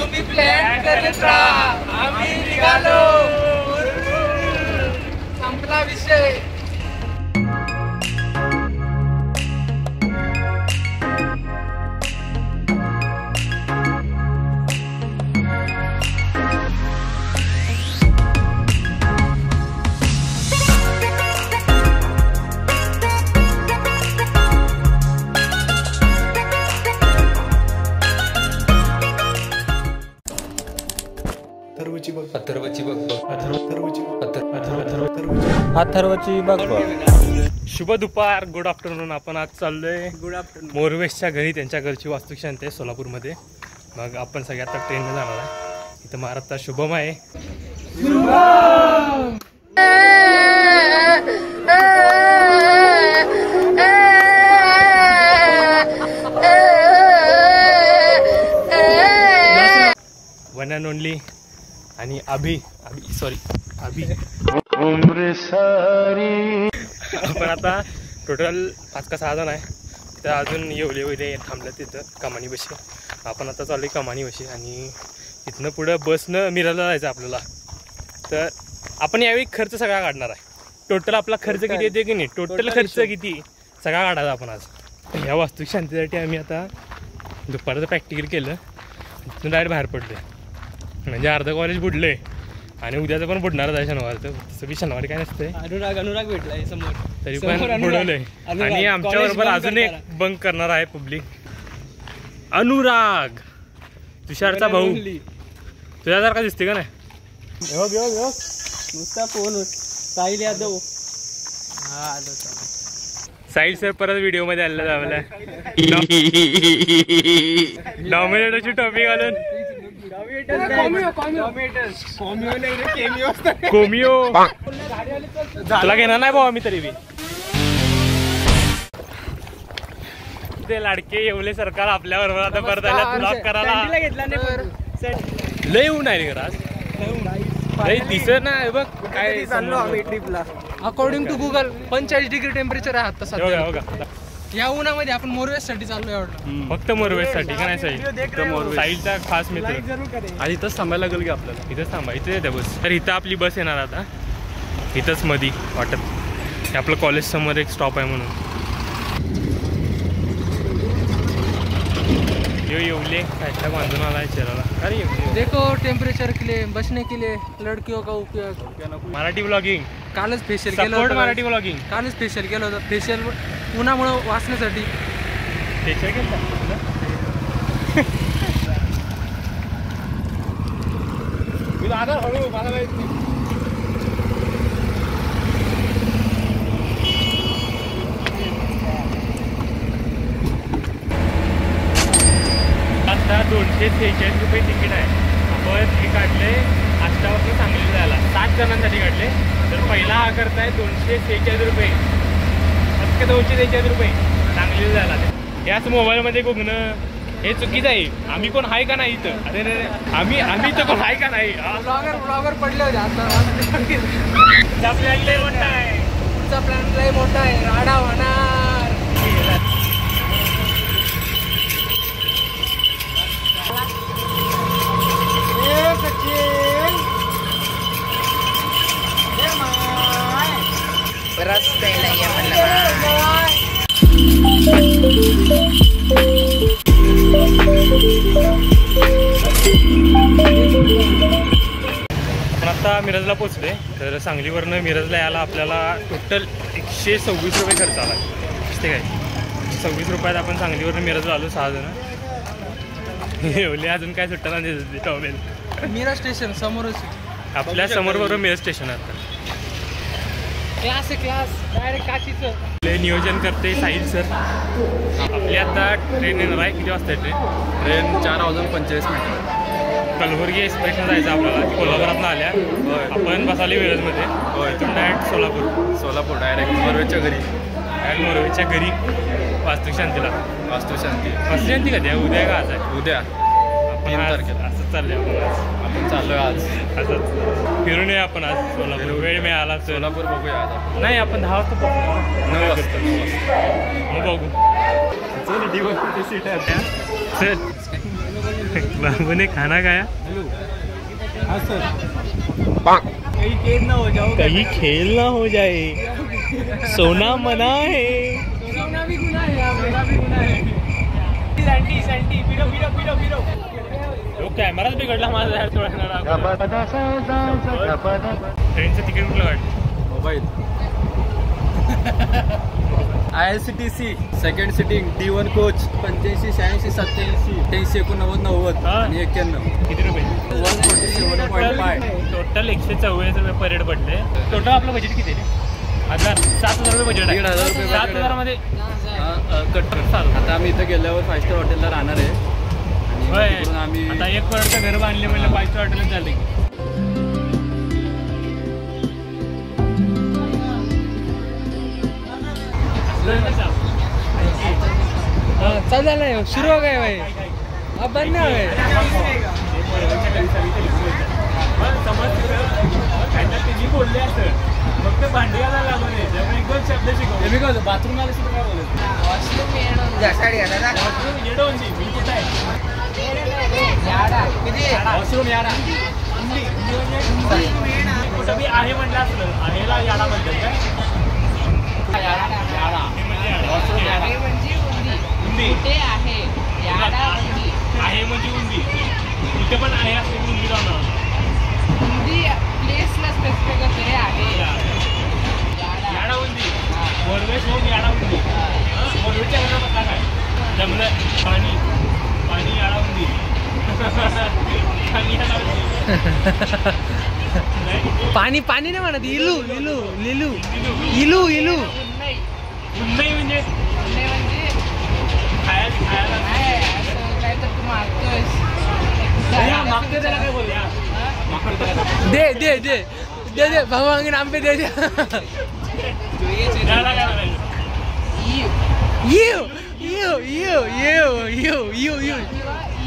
तुम्ही प्लॅन करत राहा, आम्ही निघालो. संपला विषय. अथर्वची बघ. शुभ दुपार, गुड आफ्टरनून. आपण आज चाललोय मोरवेशच्या घरी. त्यांच्या घरची वास्तुशांती आहे सोलापूरमध्ये. मग आपण सगळे आता ट्रेनने जाणार आहे. इथं महाराष्ट्रात शुभम आहे. वन अँड ओनली आणि अभि. आपण आता टोटल 5 का 6 जण आहे. तर अजून येवले वगैरे थांबलं तिथं कमानी बशी. आपण आता चालू आहे कमानी बशी आणि इथनं पुढं बसनं मिराजला जायचं आपल्याला. तर आपण यावेळी खर्च सगळा काढणार आहे. टोटल आपला खर्च किती येते की नाही, टोटल खर्च किती सगळा काढायचा आपण आज. ह्या वास्तू शांतीसाठी आम्ही आता दुपारचं प्रॅक्टिकल केलं. तिथून डायरेक्ट बाहेर पडलो. म्हणजे अर्धं कॉलेज बुडलंय आणि उद्याचं पण बुडणारच आहे शनिवारचं. तसं बी शनिवारी काय नसतंय. अनुराग भेटलाय समोर, तरी पण बुडवलंय. आणि आमच्याबरोबर अजून एक बंक करणार आहे पब्लिक, अनुराग, तुषारचा भाऊ. तुझ्यासारखा दिसते का नाही? नुसता फोन. साहिल यादव. साहिल सर परत व्हिडिओ मध्ये आलेला जावला. डॉमिनेटरची टोपी घालून. कोमिओ तुला घेणार नाही भाऊ आम्ही तरी बी. ते लाडके येवले सरकार आपल्या बरोबर आता परत आला ब्लॉक करायला. लय ऊन आहे रे आज. लय दिसत नाही बघ काय. चाललो आम्ही ट्रिपला. According to Google 45 degree temperature आहे आता सध्या. या उन्हामध्ये आपण मोरवेशसाठी चाललोय. एवढं फक्त मोरवेशसाठी का नाही? साहिलचा खास मित्र. आणि इथंच थांबायला लागेल की आपल्याला. इथंच थांबा, इथे येते बस. तर इथं आपली बस येणार आता. इथंच मधी वाटत. हे आपलं कॉलेज समोर एक स्टॉप आहे म्हणून. येवले काय बांधून आला आहे चेहऱ्याला. अरे देखो टेम्परेचर के लिए, बचने के लिए लड़कियों का उपयोग. मराठी ब्लॉगिंग कालच फेशियल केलं होतं. मराठी ब्लॉगिंग कालच फेशियल केलं होतं. फेशियल उन्हामुळं वाचण्यासाठी. फेशियल केलं हळू मला. आता 246 रुपये तिकीट आहे. आपण हे काढले आष्टावरती सांगलीला जायला. 7 जणांसाठी काढले. तर पहिला हा करताय 246 रुपये. फक्त 246 रुपये सांगलीला जायला. याच मोबाईलमध्ये बघणं हे चुकीचं आहे. आम्ही कोण आहे का नाही इथं? अरे रे आम्ही इथं कोण आहे का नाही? ब्लॉगर पडले होते आता. प्लॅन लय मोठा आहे. तुमचा प्लॅन लय मोठा आहे. राडा होणार. पण आता मिरजला पोचले. तर सांगलीवरनं मिरजला यायला आपल्याला टोटल 126 रुपये खर्च आला. ठीक आहे. 26 रुपयात आपण सांगलीवरनं मिरजला आलो 6 जण. येवले अजून काय सुट्टा नाही टॉवेल. मिरज स्टेशन समोरच. आपल्या समोर बरोबर मिरज स्टेशन आहे. क्लास आहे क्लास. डायरेक्ट काशीचं. नियोजन करते साहिल सर. आपली आता ट्रेन येणार आहे. किती वाजता ट्रेन? 4:45. कलबुर्गी एक्सप्रेसनं जायचं आपल्याला. कोल्हापुरातनं आल्या. आपण बसाली मिरजमध्ये. इथून डायरेक्ट सोलापूर डायरेक्ट मोरवेच्या घरी. डायरेक्ट मोरवेच्या घरी वास्तुशांतीला. वास्तुशांती कधी आहे? उद्या का आज आहे? उद्या 3 तारखेला. असंच चाललंय आपण चाललोय आज. असंच फिरून ये आपण आज सोलापूर. वेळ मिळाला तर सोलापूर बघूया आज. नाही आपण 10 वाजता पोहोचलो. 9 वाजता. मग बघू. सीट आहे. बाबू ने खाना खाया। कहीं खेल ना हो जाए, सोना मना है। सोना भी गुनाह है, मेरा भी गुनाह है। सॅन्टी फिरो कॅमेराच बिघडला माझा यार थोड्या. ट्रेनचं तिकीट कुठलं काढ? Mobile. IRCTC second sitting D1 coach 85 86 87 83 89 90 आणि 91. किती रुपये? 147.5. टोटल 144 रुपये पर हेड पडले. टोटल आपलं बजेट किती आहे? 7,000 रुपये बजेट आहे. 1,500 रुपये 7,000 मध्ये कट चालू. आता आम्ही इथं गेल्यावर 5 स्टार हॉटेलला राहणार आहे. होय. तिकडून आम्ही आता 1 करोडचं घर बांधले म्हणजे 5 स्टार हॉटेलच झाले. चल झाला शुरू हो गए भाई, अब बनना है. बोलले असं फक्त भांडी घालायला लागून एक दोन शब्द शिकवले. बाथरूम आले सुद्धा काय बोलत कुठं बी आहे म्हटलं असलं आहेला याडा म्हणतात काय? आहे म्हणजे उंदी, कुठे पण आहे असते उंदी जाणार. याडा उंदी मोरवेश होऊन याडा उंदी. मोरवेच्या घरात काय जमलं पाणी पाणी याडा उंदी. पाणी पाणी नाही म्हणत, इलू इलू लिलू इलू इलू. उंदई म्हणजे खायला मागते त्याला काय बोलूया. दे दे दे दे दे भगवान के नाम पे दे दे. यू यू यू यू यू यू यू.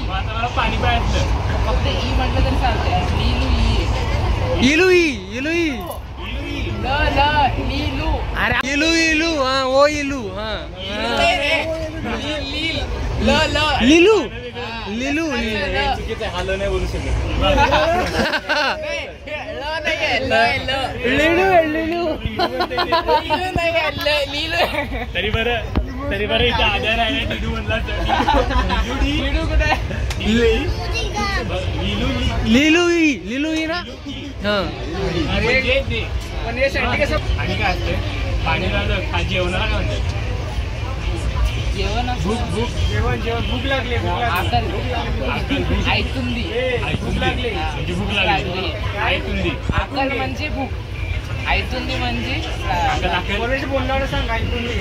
मला पाणी पाहायचं फक्त ई म्हटलं तरी चालतंय. इलू इलू ल ल लीलू. अरे इलू इलू हाँ वो इलू हाँ ल ल लिलू लिलू चुकीचं हाल नाही बोलू शकत. लिलू लिलू तरी बरं इथं आधार आहे. डिडू म्हणला लिलू लिलू ना हाँ. आणि काय असते पाणी लागलं खा जेवणाला काय म्हणतात? जेवण भूक भूक जेवण भूक लागली. आयतुंदी भूक लागली म्हणजे भूक लागली. आयतुंदी आकल म्हणजे भूक, आयतुंदी म्हणजे बोलणार सांग. आयतुंदी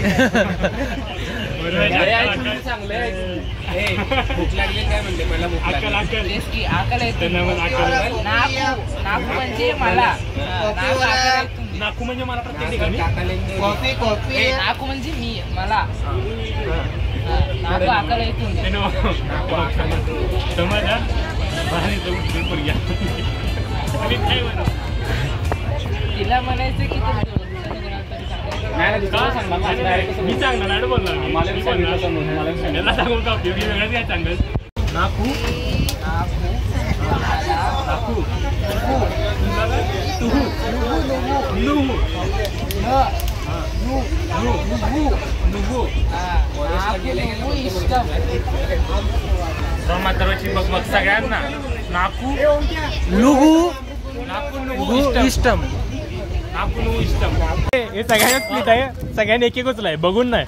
चांगलं. भूक लागली काय म्हणते पहिला भूक लागली की आकल येते. नाकू म्हणजे मला, नाकू म्हणजे मला प्रत्येक ठिकाणी. Coffee coffee. नाकू म्हणजे मी मला. नाकू आकल येतून समजा तिला म्हणायचं की मी सांगणार नाही बोलणार. मला सांगू का वेगळंच काय सांगत. नाकू नाकू मात्राची बघ बघ सगळ्यांना नाकू लुगू नाकू इष्टम. नाकू इष्टम. हे सगळ्यांनाच स्प्लिट आहे. सगळ्यांनी एक एकच आहे बघून नाही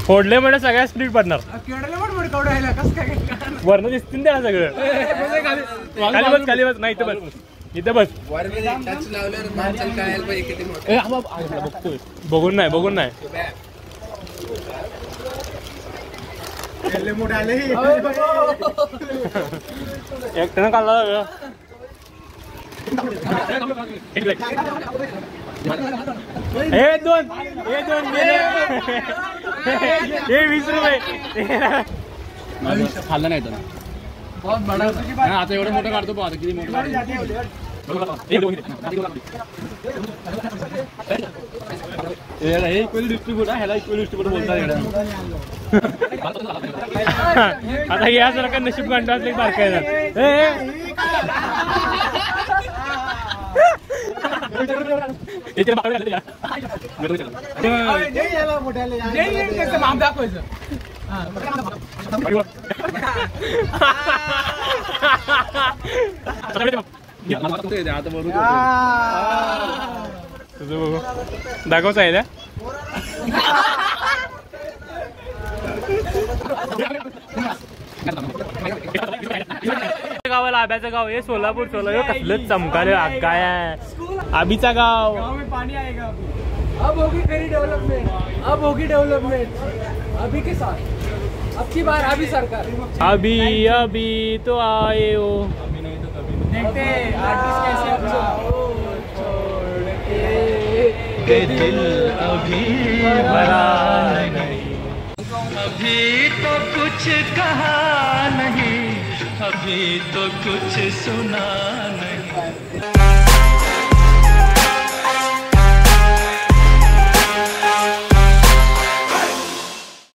फोडले म्हणजे सगळ्या स्प्लिट पडणार. वर्ण दिसतील त्याला सगळं. खाली बस नाही इथं बस इथं बस. बघतोय बघून नाही एकट्यानं काढला सगळं. हे दोन 20 रुपये खाल्लं नाही तर आता एवढं मोठं काढतो. आता किती मोठं इक्वल डिस्ट्रीब्यूट आहे, ह्याला इक्वल डिस्ट्रीब्यूट बोलतात. आता यासारखा नशीब गांडा असले बारकायला माप दाखवायचं. आता बरोबर तुझं बघू दाखवच आहे ना. गावाला आब्याचं गाव हे सोलापूर कसलं चमकाले काय आबीचा गाव. पानी आएगा अब होगी फेरी डेवलपमेंट, अब होगी डेवलपमेंट अभी के साथ, अब की बार अभी सरकार. अभी अभी तो आए हो. देखते आर्टिस्ट कैसे अपना छोड़ के दिल अभी भरा नहीं, अभी तो कुछ कहा नहीं, अभी तो कुछ सुना नहीं.